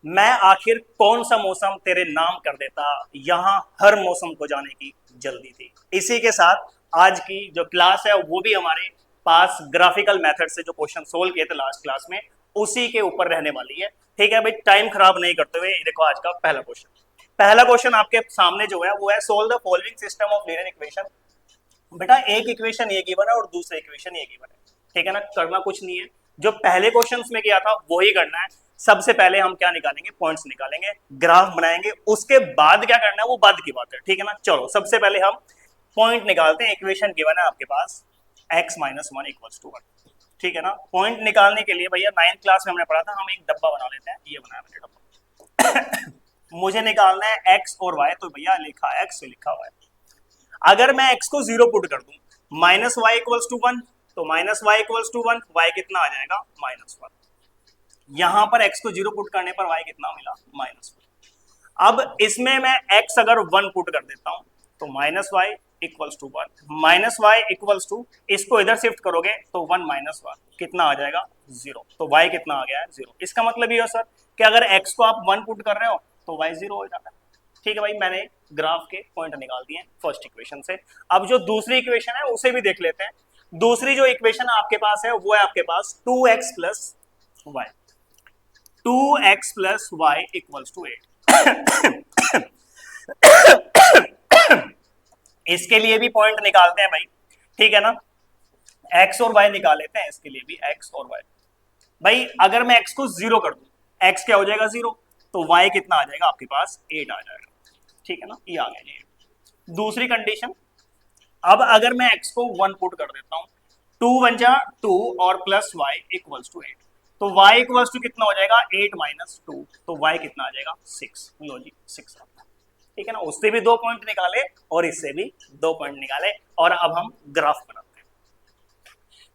मैं आखिर कौन सा मौसम तेरे नाम कर देता, यहाँ हर मौसम को जाने की जल्दी थी। इसी के साथ आज की जो क्लास है वो भी हमारे पास ग्राफिकल मेथड से जो क्वेश्चन सोल्व किए थे लास्ट क्लास में उसी के ऊपर रहने वाली है। ठीक है भाई, टाइम खराब नहीं करते हुए देखो आज का पहला क्वेश्चन आपके सामने जो है वो है solve the following system of linear equation. बेटा एक इक्वेशन ये गिवन है और दूसरा इक्वेशन ये गिवन है, ठीक है ना, करना कुछ नहीं है, जो पहले क्वेश्चंस में किया था वही करना है। सबसे पहले हम क्या निकालेंगे, पॉइंट्स निकालेंगे, ग्राफ बनाएंगे, उसके बाद क्या करना है वो बाद की बात है, ठीक है ना। चलो सबसे पहले हम पॉइंट निकालते हैं। इक्वेशन गिवन है आपके पास x minus one equals to one, ठीक है ना। पॉइंट निकालने के लिए भैया 9th क्लास में हमने पढ़ा था, हम एक डब्बा बना लेते हैं, ये बनाया मैंने डब्बा मुझे निकालना है x और y, तो भैया लिखा है x से लिखा हुआ है। अगर मैं x को जीरो पुट कर दूं, minus Y equals to one, तो minus Y equals to one, Y कितना आ जाएगा माइनस वन। यहां पर x को जीरो पुट करने पर y कितना मिला माइनस वन। अब इसमें मैं x अगर वन पुट कर देता हूं तो minus Y equals to one, minus Y equals to, इसको इधर शिफ्ट करोगे तो वन माइनस वन कितना आ जाएगा जीरो, तो y कितना आ गया है जीरो। इसका मतलब ये है सर कि अगर x को आप वन पुट कर रहे हो तो y जीरो हो जाता है। ठीक है भाई, मैंने ग्राफ के पॉइंट निकाल दिए फर्स्ट इक्वेशन से। अब जो दूसरी इक्वेशन है उसे भी देख लेते हैं। दूसरी जो इक्वेशन आपके पास है वो है आपके पास 2x plus Y, 2x plus Y equals to 8। इसके लिए भी पॉइंट निकालते हैं भाई, ठीक है ना। x और y निकाल लेते हैं, इसके लिए भी x और y। भाई अगर मैं x को जीरो कर दूं, x क्या हो जाएगा जीरो, तो y कितना आ जाएगा आपके पास 8 आ जाएगा, ठीक है ना, ये आ गया ये। दूसरी कंडीशन, अब अगर मैं x को वन पुट कर देता हूं, टू वन जा टू और प्लस वाई इक्वल्स टू 8, तो y इक्वल्स टू कितना हो जाएगा 8 माइनस टू, तो y कितना आ जाएगा 6। लो जी 6 आता है, ठीक है ना। उससे भी दो पॉइंट निकाले और इससे भी दो पॉइंट निकाले, और अब हम ग्राफ बनाते हैं।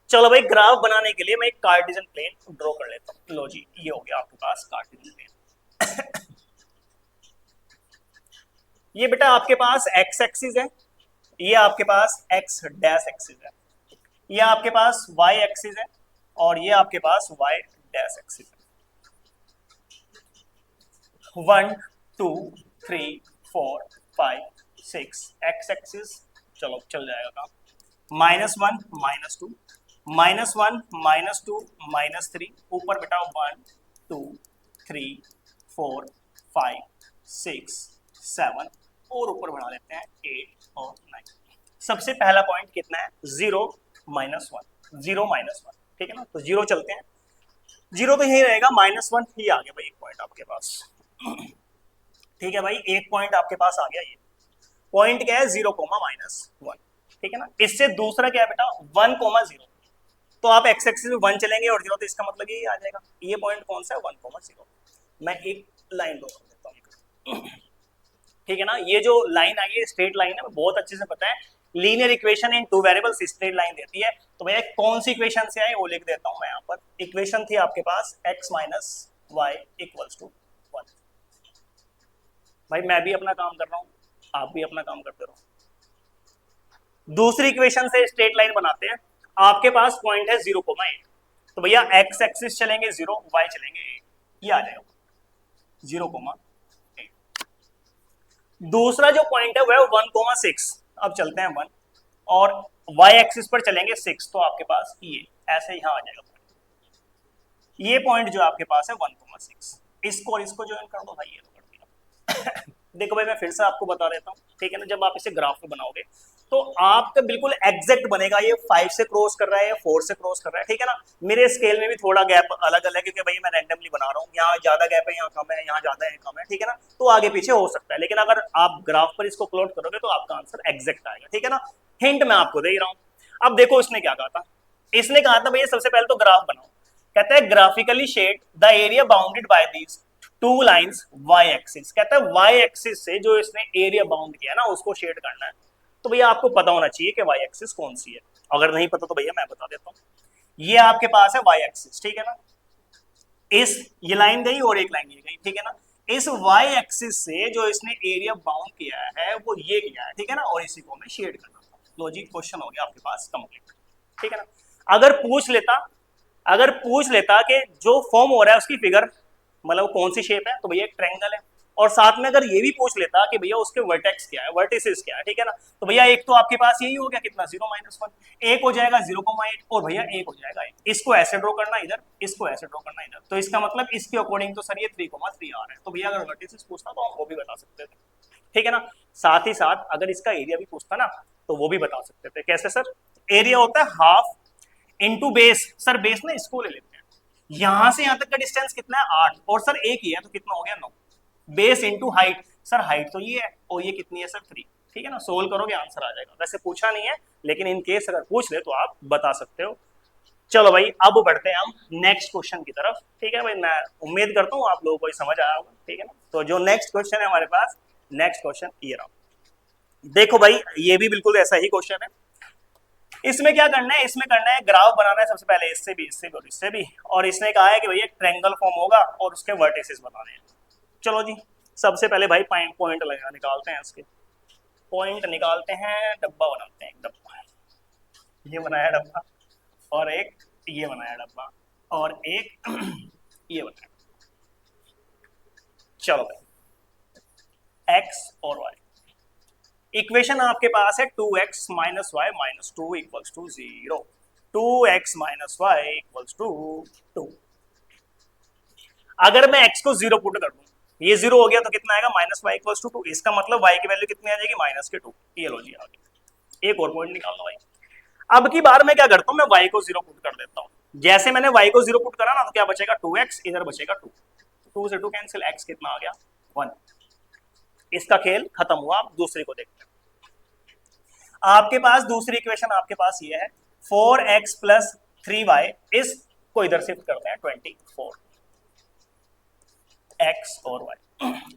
चलो भाई, ग्राफ बनाने के लिए मैं एक कार्टेशियन प्लेन ड्रॉ कर लेता हूं। लो जी ये हो गया आपके पास कार्टेशियन प्लेन। ये बेटा आपके पास x एक्सिस है, ये आपके पास x डैश एक्सिस है, ये आपके पास y एक्सिस है, और ये आपके पास y डैश एक्सिस है। 1 2 3 4 5 6 x एक्सिस, चलो चल जाएगा काम। Minus one minus two, minus one minus two minus three, ऊपर बेटा 1 2 3 4 5 6 7, और ऊपर बढ़ा लेते हैं 8 और 9। सबसे पहला पॉइंट कितना है, zero minus one, zero minus one, ठीक है ना। तो जीरो चलते हैं, जीरो तो यही रहेगा, माइनस वन ही आ गया भाई एक पॉइंट आपके पास। ठीक है भाई, एक पॉइंट आपके पास आ गया। ये पॉइंट क्या है, जीरो कोमा माइनस वन, ठीक है ना। इससे दूसरा क्या है बेटा, वन कोमा जीरो, तो आप एक्स एक्सिस में वन चलेंगे और जीरो, तो इसका मतलब यही आ जाएगा। ये पॉइंट कौन सा है, वन कोमा जीरो। मैं एक लाइन ड्रॉ कर देता हूँ, ठीक है ना। ये जो लाइन आई है स्ट्रेट लाइन है, बहुत अच्छे से पता है, linear equation in two variables straight line देती है। तो भैया कौन सी इक्वेशन से आई वो लिख देता हूं मैं यहाँ पर। इक्वेशन थी आपके पास x minus Y equals to one. भाई मैं भी अपना काम कर रहा हूँ, आप भी अपना काम करते रहो। दूसरी इक्वेशन से स्ट्रेट लाइन बनाते हैं। आपके पास पॉइंट है 0,8, तो भैया x एक्सिस चलेंगे 0, y चलेंगे 8, ये आ जाएगा 0,8। दूसरा जो पॉइंट है वह 1,6, अब चलते हैं 1, और y एक्सिस पर चलेंगे 6, तो आपके पास ये ऐसे यहां आ जाएगा पॉइंट। ये पॉइंट जो आपके पास है 1,6, इसको और इसको ज्वाइन कर दो भाई, ये तो कर दिया। देखो भाई मैं फिर से आपको बता देता हूँ, ठीक है ना। जब आप इसे ग्राफ में बनाओगे तो आपका बिल्कुल एग्जैक्ट बनेगा। ये 5 से क्रॉस कर रहा है, 4 से क्रॉस कर रहा है, ठीक है ना। मेरे स्केल में भी थोड़ा गैप अलग अलग है, क्योंकि भाई मैं रैंडमली बना रहा हूँ, यहाँ ज्यादा गैप है, यहाँ कम है, यहाँ ज्यादा है कम है, ठीक है ना। तो आगे पीछे हो सकता है, लेकिन अगर आप ग्राफ पर इसको प्लॉट करोगे तो आपका आंसर एग्जैक्ट आएगा, ठीक है ना। हिंट मैं आपको दे रहा हूँ। अब देखो इसने क्या कहा था, इसने कहा था भैया सबसे पहले तो ग्राफ बनाओ। कहता है graphically shade the area bounded by these two lines y axis. कहता है y एक्सिस से जो इसने एरिया बाउंड किया ना उसको शेड करना है। तो भैया आपको पता होना चाहिए कि y एक्सिस कौन सी है। अगर नहीं पता तो भैया मैं बता देता हूँ। ये आपके पास है y एक्सिस, ठीक है ना। इस ये लाइन गई और एक लाइन ये गई, ठीक है ना। इस y एक्सिस से जो इसने एरिया बाउंड किया है वो ये किया है, ठीक है ना, और इसी को हमें शेड करना था। लो जी क्वेश्चन हो गया आपके पास कंप्लीट, ठीक है ना। अगर पूछ लेता कि जो फॉर्म हो रहा है उसकी फिगर मतलब वो कौन सी शेप है, तो भैया एक ट्रायंगल है। और साथ में अगर ये भी पूछ लेता कि भैया उसके वर्टेक्स क्या है, वर्टिसेस क्या है, ठीक है ना, तो भैया एक तो आपके पास यही हो गया कितना 0-1, एक हो जाएगा 0,8 और भैया एक हो जाएगा 1। इसको ऐसे ड्रॉ करना इधर, इसको ऐसे ड्रॉ करना इधर, तो इसका मतलब इसके अकॉर्डिंग तो सर ये 3,3 आ रहा है। तो भैया अगर वर्टिसेस पूछता तो हम वो भी बता सकते थे, ठीक है ना। साथ ही साथ अगर इसका एरिया भी पूछता ना तो वो भी बता सकते थे। कैसे सर? एरिया होता है half into base. Sir base ना इसको ले लेते हैं, यहां से यहां तक का डिस्टेंस कितना है 8 और सर एक ही है तो कितना हो गया 9। Base into height, sir height तो ये है और ये कितनी है सर 3, ठीक है ना। सोल्व करोगे आंसर आ जाएगा। वैसे पूछा नहीं है लेकिन इन केस अगर पूछ ले तो आप बता सकते हो। चलो भाई अब बढ़ते हैं हम नेक्स्ट क्वेश्चन की तरफ, ठीक है भाई। मैं उम्मीद करता हूँ आप लोगों को समझ आया होगा, ठीक है ना। तो जो नेक्स्ट क्वेश्चन है हमारे पास, नेक्स्ट क्वेश्चन ये रहा। देखो भाई ये भी बिल्कुल ऐसा ही क्वेश्चन है। इसमें क्या करना है, इसमें करना है ग्राफ बनाना है सबसे पहले, इससे भी इससे भी और इससे भी। और इसने कहा है कि भैया ट्रायंगल फॉर्म होगा और उसके वर्टिसेस बताने हैं। चलो जी सबसे पहले भाई पॉइंट लगा निकालते हैं, इसके पॉइंट निकालते हैं, डब्बा बनाते हैं। एक डब्बा ये बनाया डब्बा, और एक ये बनाया डब्बा, और एक ये बनाया। चलो भाई एक्स और वाई, इक्वेशन आपके पास है 2x minus Y minus 2 equals to 0। 2x minus Y equals to 2। अगर मैं x को 0 पुट कर दूं, ये 0 हो गया तो कितना आएगा माइनस वाई इक्वल्स टू 2। इसका मतलब y की वैल्यू कितनी आ जाएगी माइनस के 2। ये लो जी आ गया। एक और पॉइंट निकाल लो भाई। अब की बार मैं क्या करता हूं, मैं y को 0 पुट कर देता हूं। जैसे मैंने y को 0 पुट करा ना तो क्या बचेगा 2x, इधर बचेगा 2, 2 से 2 कैंसिल, x कितना आ गया 1। इसका खेल खत्म हुआ। आप दूसरे को देखते हैं। आपके पास दूसरी इक्वेशन आपके पास ये है 4x प्लस 3y, इसको इधर शिफ्ट करते हैं 24 x और y।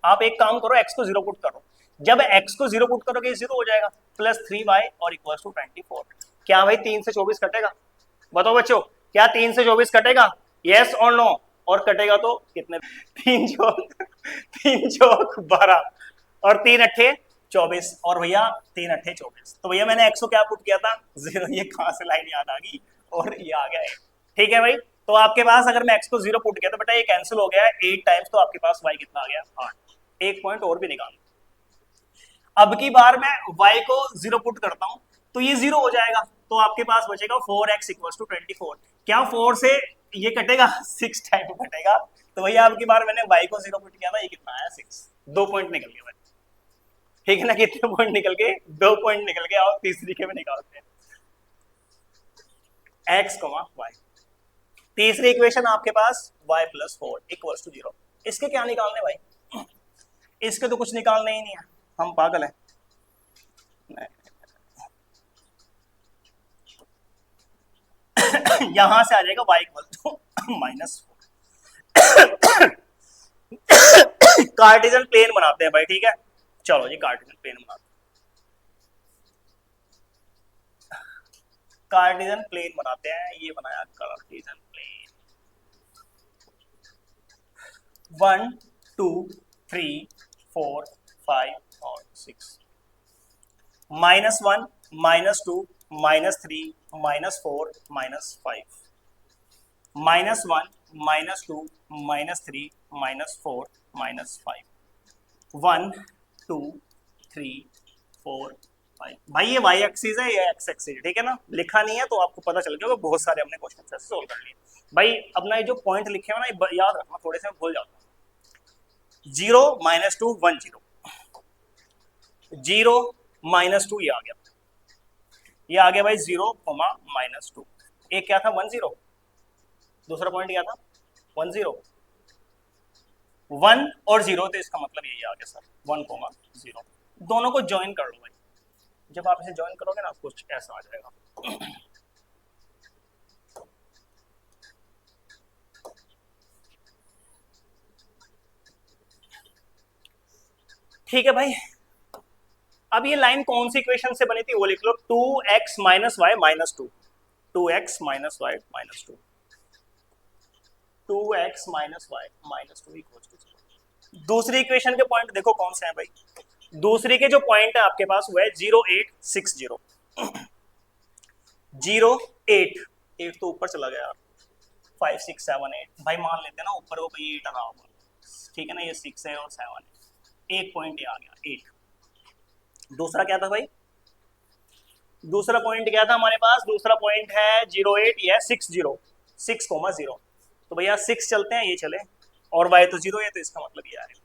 आप एक काम करो x को 0 पुट करो, जब x को 0 पुट करोगे 0 हो जाएगा, प्लस 3y और इक्वल टू 24। क्या भाई 3 से 24 कटेगा? बताओ बच्चों क्या 3 से 24 कटेगा? यस और नो? और कटेगा तो कितने? 3 चौक 12 और 3 अट्ठे 24, और भैया 3 अट्ठे 24। तो भैया मैंने x को क्या पुट किया था 0, ये कहां से लाइन याद आ गई और ये आ गया है, ठीक है भाई। तो आपके पास अगर मैं x को 0 पुट किया तो बेटा ये कैंसिल हो गया है 8 टाइम्स, तो आपके पास y कितना आ गया 8। एक पॉइंट और भी निकाल। अब की बार मैं y को 0 पुट करता हूं तो ये 0 हो जाएगा, तो आपके पास बचेगा 4x इक्वल्स टू 24। क्या 4 से ये कटेगा 6 टाइम कटेगा, तो भैया अब की बार मैंने y को 0 पुट किया था, ये कितना आया 6। 2 पॉइंट निकल गए भाई, ठीक है ना। कितने पॉइंट निकल गए? 2 पॉइंट निकल गए। और तीसरी के में निकालते हैं x, y। तीसरी इक्वेशन आपके पास y प्लस 4 इक्वल्स टू 0। इसके क्या निकालने भाई? इसके तो कुछ निकालने ही नहीं है, हम पागल हैं। यहां से आ जाएगा y equal to minus 4। Cartesian plane बनाते हैं भाई, ठीक है। चलो जी कार्टेशियन प्लेन बनाते हैं, कार्टेशियन प्लेन बनाते हैं। ये बनाया कार्टेशियन प्लेन। 1 2 3 4 5 और 6, -1 -2 -3 -4 -5, -1 -2 -3 -4 -5, 1 2 3 4 5। भाई ये y एक्सिस है, ये x एक्सिस, ठीक है ना। लिखा नहीं है तो आपको पता चल गया, बहुत सारे हमने क्वेश्चन ऐसे सोल्व कर लिए भाई। अपना ये जो पॉइंट लिखे हुए ना याद रखना, थोड़े से भूल जाता हूँ। 0 -2 1 0, 0 -2 ये आ गया, ये आ गया भाई 0, -2। एक क्या था 1 0, दूसरा पॉइंट क्या था 1 0, 1 और 0, तो इसका मतलब यही आ गया सर 1, 0। दोनों को ज्वाइन कर लो भाई। जब आप इसे ज्वाइन करोगे ना कुछ ऐसा आ जाएगा। ठीक है भाई। अब ये लाइन कौन सी इक्वेशन से बनी थी वो लिख लो, 2x minus Y minus 2, 2x minus Y minus 2, 2x minus Y minus 2 equal to 0। दूसरी इक्वेशन के पॉइंट देखो कौन से हैं भाई। दूसरी के जो पॉइंट है आपके पास वो है 0 8 6 0, 0 8, 8 तो ऊपर चला गया यार, 5 6 7 8 भाई मान लेते हैं ना ऊपर वो कोई 8 आ रहा होगा, ठीक है ना, ये 6 है और 7 है, एक पॉइंट ये आ गया 8। दूसरा क्या था भाई, दूसरा पॉइंट क्या था हमारे पास, दूसरा पॉइंट है 08, ये 60 6,0। तो भैया 6 चलते हैं, ये चले, और y तो 0 है, तो इसका मतलब ये आएगा।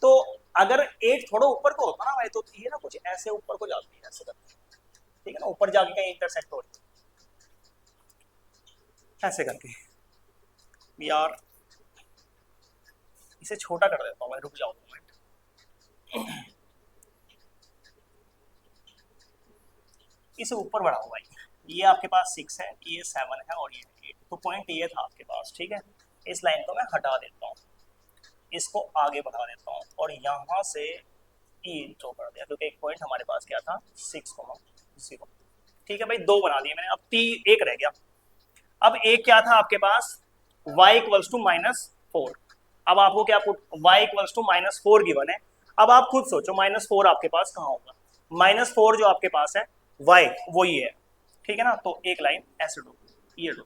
तो अगर 8 थोड़ा ऊपर को होता ना भाई, तो ये ना कुछ ऐसे ऊपर को जाती है, ऐसे करके, ठीक है ना, ऊपर जाके कहीं इंटरसेक्ट हो रही है, ऐसे करके। यार इसे छोटा कर देता हूँ भाई, रुक जाओ मिनट, इसे ऊपर बढ़ाओ भाई। ये आपके पास 6 है, ये 7 है, और ये 8। तो पॉइंट ये था आपके पास, ठीक है। इस लाइन को मैं हटा देता हूँ, इसको आगे बढ़ा देता हूँ, और यहाँ से ई ड्रॉ कर दिया, क्योंकि एक पॉइंट हमारे पास क्या था 6,0। ठीक है भाई, 2 बना दिए मैंने, अब एक रह गया। अब एक क्या था आपके पास, y इक्वल्स टू -4। अब आपको क्या, y इक्वल्स टू -4 गिवन है। अब आप खुद सोचो -4 आपके पास कहाँ होगा, -4 जो आपके पास है y, वो ये है, ठीक है ना। तो एक लाइन ऐसे ड्रॉ, ये ड्रॉ,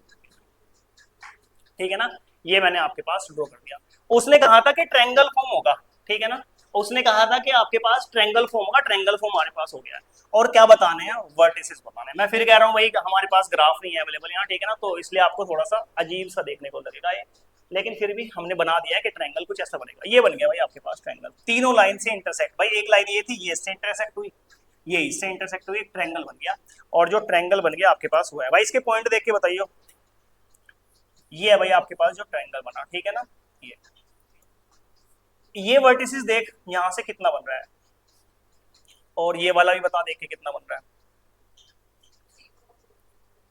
ठीक है ना, ये मैंने आपके पास ड्रॉ कर दिया। उसने कहा था कि ट्रायंगल फॉर्म होगा, ठीक है ना, उसने कहा था कि आपके पास ट्रायंगल फॉर्म होगा, ट्रायंगल फॉर्म हमारे पास हो गया है। और क्या बताने हैं, वर्टिसेस बताने हैं। मैं फिर कह रहा हूँ भाई हमारे पास ग्राफ नहीं है अवेलेबल यहाँ, ठीक है ना, तो इसलिए आपको थोड़ा सा अजीब सा देखने को लगेगा ये, लेकिन फिर भी हमने बना दिया है कि ट्रायंगल कुछ ऐसा बनेगा। ये बन गया भाई आपके पास ट्रायंगल, तीनों लाइन से इंटरसेक्ट। भाई एक लाइन ये थी, ये इससे इंटरसेक्ट हुई, ये इससे इंटरसेक्ट हुई, एक ट्रायंगल बन गया। और जो ट्रायंगल बन गया आपके पास हुआ है भाई, इसके पॉइंट देख के बताइए। ये है भाई आपके पास जो ट्रायंगल बना, ठीक है ना। ये वर्टिसेस देख यहां से कितना बन रहा है, और ये वाला भी बता देख के कितना बन रहा है।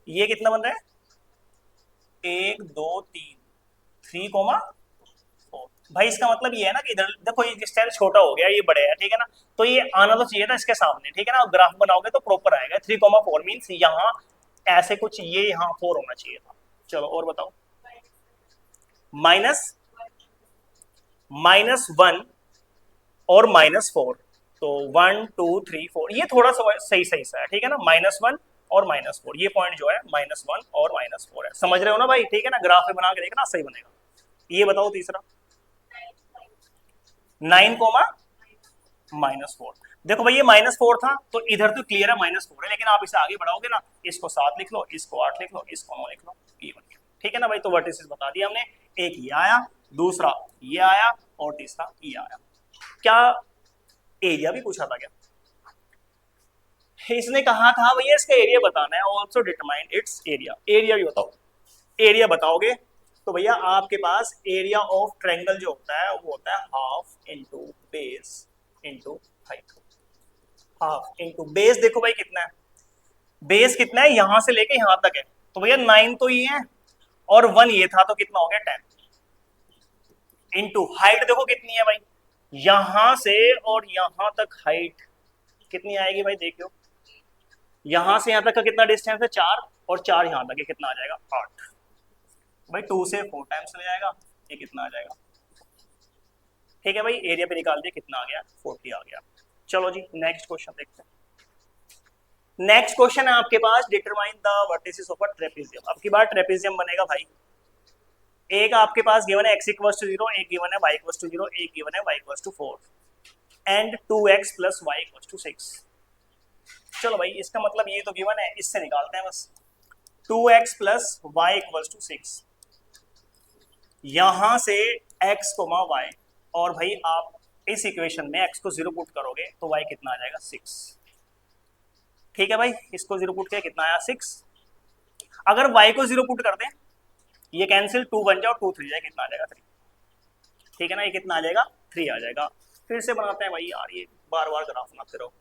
ये कितना बन रहा है, 1 2 3 3,4। भाई इसका मतलब ये है ना कि इधर देखो, ये स्टाइल छोटा हो गया, ये बड़े है, ठीक है ना, तो ये आना तो चाहिए था इसके सामने, ठीक है ना। ग्राफ बनाओगे तो प्रॉपर आएगा। 3,4 मीन्स यहाँ ऐसे कुछ, ये यहाँ 4 होना चाहिए था। चलो और बताओ, माइनस -1 और -4, तो 1 2 3 4, ये थोड़ा सा सही सही सा है, ठीक है ना। -1 और -4, ये पॉइंट जो है -1 और -4 है, समझ रहे हो ना भाई, ठीक है ना। ग्राफ में बना के देखना सही बनेगा। ये बताओ तीसरा, 9 -4। देखो भाई ये -4 था, तो इधर तो क्लियर है -4 है, लेकिन आप इसे आगे बढ़ाओगे ना, इसको 7 लिख लो, इसको 8 लिख लो, इसको 9 लिख लो, ये बन गया, ठीक है ना भाई। तो वर्टिसेस बता दिया हमने, एक ये आया, दूसरा ये आया, और तीसरा ये आया। क्या एरिया भी पूछा था क्या, इसने कहा था भैया इसका एरिया बताना है, also determine its area. Area भी बताओ, एरिया बताओगे तो भैया आपके पास एरिया ऑफ ट्रायंगल जो होता है वो होता है half into base into height. Half into base, देखो भाई कितना है, बेस कितना है, यहां से लेके यहां तक है, तो भैया 9 तो ये है, और 1 ये था, तो कितना हो गया 10। इंटू हाइट देखो कितनी है भाई, यहां से और यहां तक हाइट कितनी आएगी भाई, देखो यहां से यहां तक का कितना डिस्टेंस है 4, और 4 यहां तक, कितना आ जाएगा 8। भाई 2 से 4 टाइम्स चले जाएगा, ये कितना आ जाएगा, ठीक है भाई। एरिया पे निकाल दिया, कितना आ गया 40 आ गया। चलो जी नेक्स्ट क्वेश्चन देखते हैं। नेक्स्ट क्वेश्चन है आपके पास, determine the vertices of a trapezium. अब की बार ट्रेपेजियम बनेगा भाई, एक आपके पास गिवन है x इक्वल्स टू 0, एक गिवन है y इक्वल्स टू 0, एक गिवन है y equals to 4, and 2x plus y equals to 6। चलो भाई इसका मतलब ये तो गिवन है, इससे निकालते हैं बस। 2x plus y equals to 6, यहां से x कोमा y, और भाई आप इस इक्वेशन में x को 0 पुट करोगे तो y कितना आ जाएगा 6, ठीक है भाई। इसको 0 पुट किया, कितना आया 6। अगर y को 0 पुट कर दें, ये कैंसिल, 2 बन जाओ, 2 3 जाए, कितना आ जाएगा 3, ठीक है ना। ये कितना आ जाएगा 3 आ जाएगा। फिर से बनाते हैं भाई, यार ये बार बार ग्राफ बनाते रहो।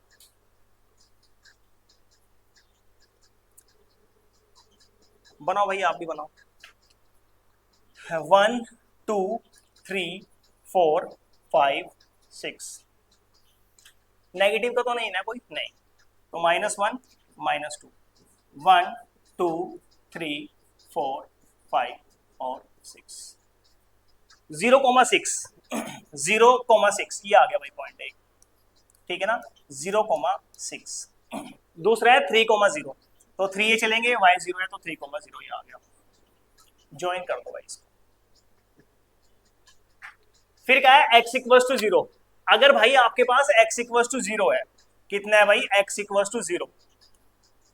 बनाओ भाई, आप भी बनाओ। 1 2 3 4 5 6, नेगेटिव का तो नहीं ना कोई, नहीं, तो -1 -2, 1 2 3 4 5 और 6, 0,6 0,6 ये आ गया भाई पॉइंट एक, ठीक है ना, 0,6। दूसरा है 3,0, तो 3 ये चलेंगे, y 0 है तो 3,0 ये आ गया। ज्वाइन कर दो भाई इसको। फिर क्या है, x इक्वल्स टू 0। अगर भाई आपके पास x इक्वल्स टू 0 है, कितना है भाई, x इक्वल्स टू 0,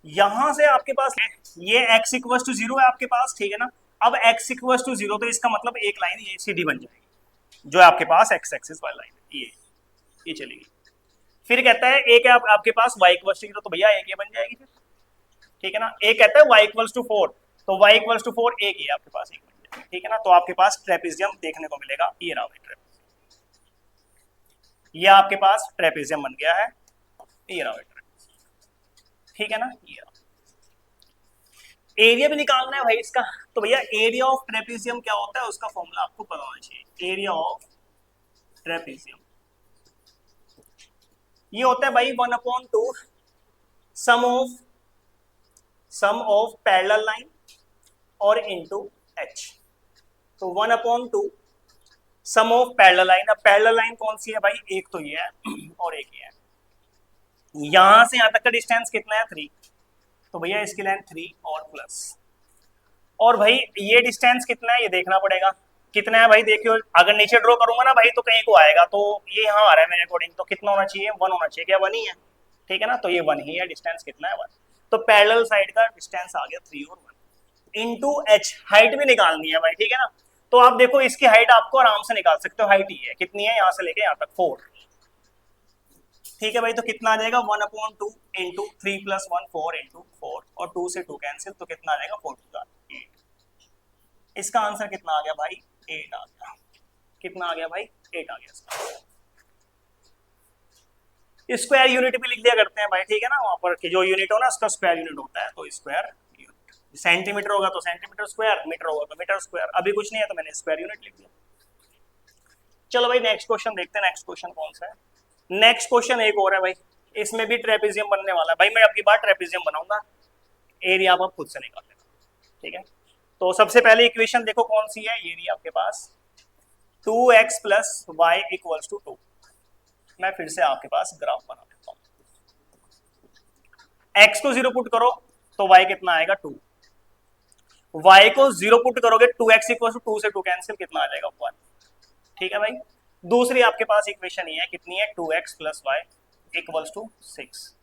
यहां से आपके पास ये x इक्वल्स टू 0 है आपके पास, ठीक है ना। अब x इक्वल्स टू 0, तो इसका मतलब एक लाइन ये सीधी बन जाएगी, जो है आपके पास x एक्सिस वाली लाइन, ये चलेगी। फिर कहता है एक है आपके पास y इक्वल्स टू 0, तो भैया एक ये बन जाएगी फिर, ठीक है ना। एक कहता है y इक्वल्स टू 4, तो y इक्वल्स टू 4 एक ही है आपके पास, एक बन जाएगी, ठीक है ना। तो आपके पास ट्रेपेजियम देखने को मिलेगा, ये रहा भाई ट्रेपेजियम, ये आपके पास ट्रेपेजियम बन गया है, ये रहा भाई ट्रेपेजियम, ठीक है ना। ये रहा, एरिया भी निकालना है भाई इसका, तो भैया एरिया ऑफ ट्रेपेजियम क्या होता है, उसका फॉर्मूला आपको पता होना चाहिए। एरिया ऑफ ट्रेपेजियम ये होता है भाई 1/2 सम ऑफ पैरेलल लाइन और इनटू h। तो 1/2 सम ऑफ पैरेलल लाइन। अब पैरेलल लाइन कौन सी है भाई, एक तो ये है और एक ये है। यहां से यहां तक का डिस्टेंस कितना है, 3, तो भैया इसकी लेंथ 3 और प्लस, और भाई ये डिस्टेंस कितना है ये देखना पड़ेगा, कितना है भाई। देखियो अगर नीचे ड्रॉ करूंगा ना भाई तो कहीं को आएगा, तो ये यहाँ आ रहा है मेरे अकॉर्डिंग, तो कितना होना चाहिए, 1 होना चाहिए, क्या 1 ही है, ठीक है ना। तो ये 1 ही है, डिस्टेंस कितना है 1, तो पैरेलल साइड का डिस्टेंस आ गया 3 और 1 इनटू h। हाइट भी निकालनी है भाई, ठीक है ना। तो आप देखो इसकी हाइट आपको आराम से निकाल सकते हो, हाइट ही है, कितनी है यहाँ से लेके यहाँ तक 4, ठीक है भाई। तो कितना आ जाएगा 1/2 इंटू 3 + 1 4 इंटू 4, और 2 से 2 कैंसिल, तो कितना आ जाएगा 4 2 8। इसका आंसर कितना आ गया भाई, 8 आ गया। कितना आ गया भाई, 8 आ गया इसका। स्क्वायर यूनिट भी लिख दिया करते हैं भाई, ठीक है ना। वहां पर जो यूनिट हो ना उसका स्क्वायर यूनिट होता है, तो स्क्वायर यूनिट, सेंटीमीटर होगा तो सेंटीमीटर स्क्वायर, मीटर होगा तो मीटर स्क्वायर। अभी कुछ नहीं है तो मैंने स्क्वायर यूनिट लिख दिया। चलो भाई नेक्स्ट क्वेश्चन देखते हैं, नेक्स्ट क्वेश्चन कौन सा है। नेक्स्ट क्वेश्चन एक और है भाई, इसमें भी ट्रेपेजियम बनने वाला है भाई। मैं आपकी बात ट्रेपेजियम बनाऊंगा, एरिया आप खुद से निकाल लेना, ठीक है। तो सबसे पहले इक्वेशन देखो कौन सी है, ये रही आपके पास 2x + y = 2। मैं फिर से आपके पास ग्राफ बना देता हूं। x को 0 पुट करो तो y कितना आएगा 2, y को 0 पुट करोगे 2x = 2 से 2 कैंसिल, कितना आ जाएगा 1, ठीक है भाई। दूसरी आपके पास इक्वेशन ये है, कितनी है 2x + y = 6,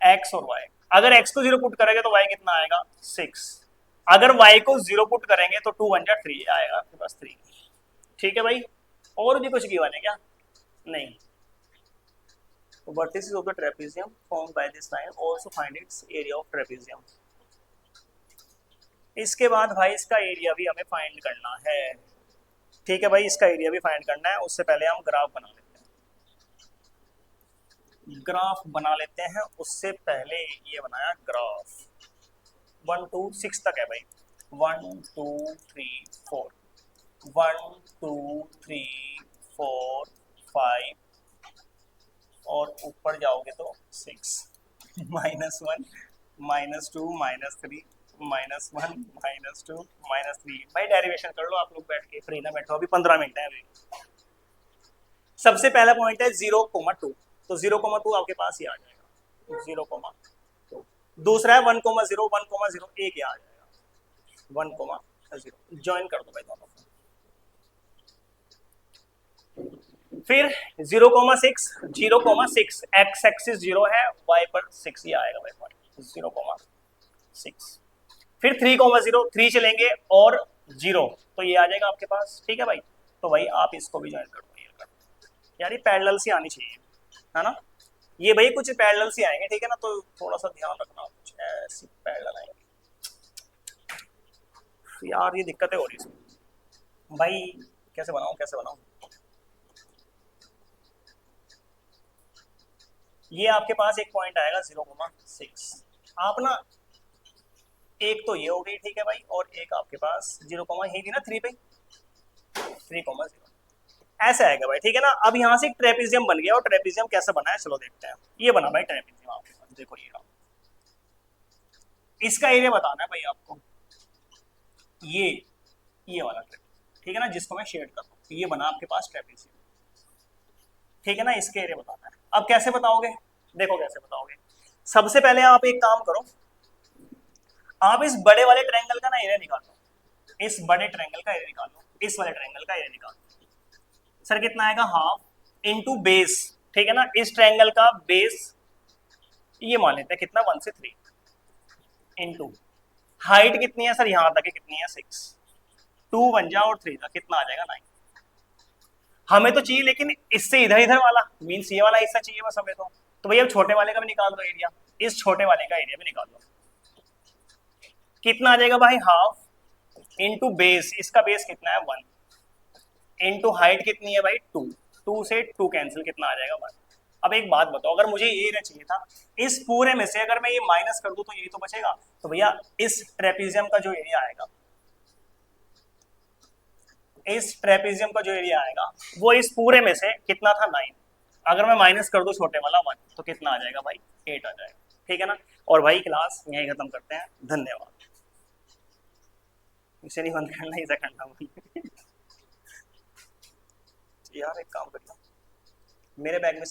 x और y। अगर x को 0 पुट करेंगे तो y कितना आएगा 6, अगर y को 0 पुट करेंगे तो 2 1 3 आएगा आपके पास 3, ठीक है भाई। और भी कुछ गिवन है क्या, नहीं। तो vertices of the trapezium formed by this line, also find its area of trapezium. इसके बाद भाई इसका एरिया भी हमें फाइंड करना है, ठीक है भाई। इसका एरिया भी फाइंड करना है, उससे पहले हम ग्राफ बना लेते हैं। ग्राफ बना लेते हैं उससे पहले ये बनाया ग्राफ 1 2 6 तक है भाई, 1 2 3 4, 1 2 3 4 5, और ऊपर जाओगे तो 6 -1 -2 -3 -1 -2 -3। भाई डेरिवेशन कर लो आप लोग बैठ के, फ्री ना बैठो, अभी 15 मिनट है अभी। सबसे पहला पॉइंट है 0,2, तो 0,2 आपके पास ही आ जाएगा 0,2। दूसरा है 1,0 1,0 एक ही आ जाएगा 1,0। ज्वाइन कर दो भाई दोनों को। फिर 0,6 0,6 x एक्सिस 0 है, y पर 6 ही आएगा भाई पॉइंट 0,6। फिर 3,0 3 चलेंगे और 0, तो ये आ जाएगा आपके पास, ठीक है भाई। तो भाई आप इसको भी ज्वाइन कर दो, यार ये पैरेलल सी आनी चाहिए, है ना। ये भाई कुछ पैरेलल सी आएंगे, ठीक है ना, तो थोड़ा सा ध्यान रखना, कुछ ऐसी पैरेलल आएंगे। यार ये दिक्कतें हो रही है भाई, कैसे बनाऊं कैसे बनाऊं। ये आपके पास एक पॉइंट आएगा 0,6, आप ना एक तो ये हो गई, ठीक है भाई, और एक आपके पास 0, ही थी ना 3 पे 3,0 ऐसे आएगा भाई, ठीक है ना। अब यहाँ से एक ट्रेपेजियम बन गया, और ट्रेपेजियम कैसे बना है चलो देखते हैं। ये बना भाई ट्रेपेजियम आपके पास, देखो ये रहा। इसका एरिया बताना है भाई आपको, ये वाला ट्रेपेजियम, ठीक है ना, जिसको मैं शेड कर रहा हूँ, ये बना आपके पास ट्रेपेजियम, ठीक है ना। इसके एरिया बताना है। अब कैसे बताओगे, देखो कैसे बताओगे। सबसे पहले आप एक काम करो, आप इस बड़े वाले ट्रायंगल का ना एरिया निकालो, इस बड़े ट्रायंगल का एरिया निकालो। इस वाले ट्रायंगल का एरिया निकाल। सर कितना आएगा, हाफ इंटू बेस, ठीक है ना, इस ट्रायंगल का बेस ये मान लेते हैं कितना, 1 से 3 इंटू हाइट कितनी है सर, यहां तक कितनी है 6, 2 1 जा और 3 का कितना आ जाएगा 9। हमें तो चाहिए लेकिन इससे इधर इधर वाला, मीन्स ये वाला हिस्सा चाहिए बस हमें तो भैया छोटे वाले का भी निकाल दो एरिया, इस छोटे वाले का एरिया भी निकाल दो, कितना आ जाएगा भाई, हाफ इंटू बेस, इसका बेस कितना है 1 इंटू हाइट कितनी है भाई 2, 2 से 2 कैंसिल, कितना आ जाएगा 1। अब एक बात बताओ, अगर मुझे ये एरिया चाहिए था, इस पूरे में से अगर मैं ये माइनस कर दूं तो यही तो बचेगा, तो भैया इस ट्रेपीजियम का जो एरिया आएगा, इस ट्रेपीजियम का जो एरिया आएगा वो इस पूरे में से कितना था 9, अगर मैं माइनस कर दूं छोटे वाला 1 तो कितना आ जाएगा भाई 8 आ जाएगा, ठीक है ना। और भाई क्लास यही खत्म करते हैं, धन्यवाद। इसे नहीं बंद करना, इसे करना बंद। यार एक काम करना, मेरे बैग में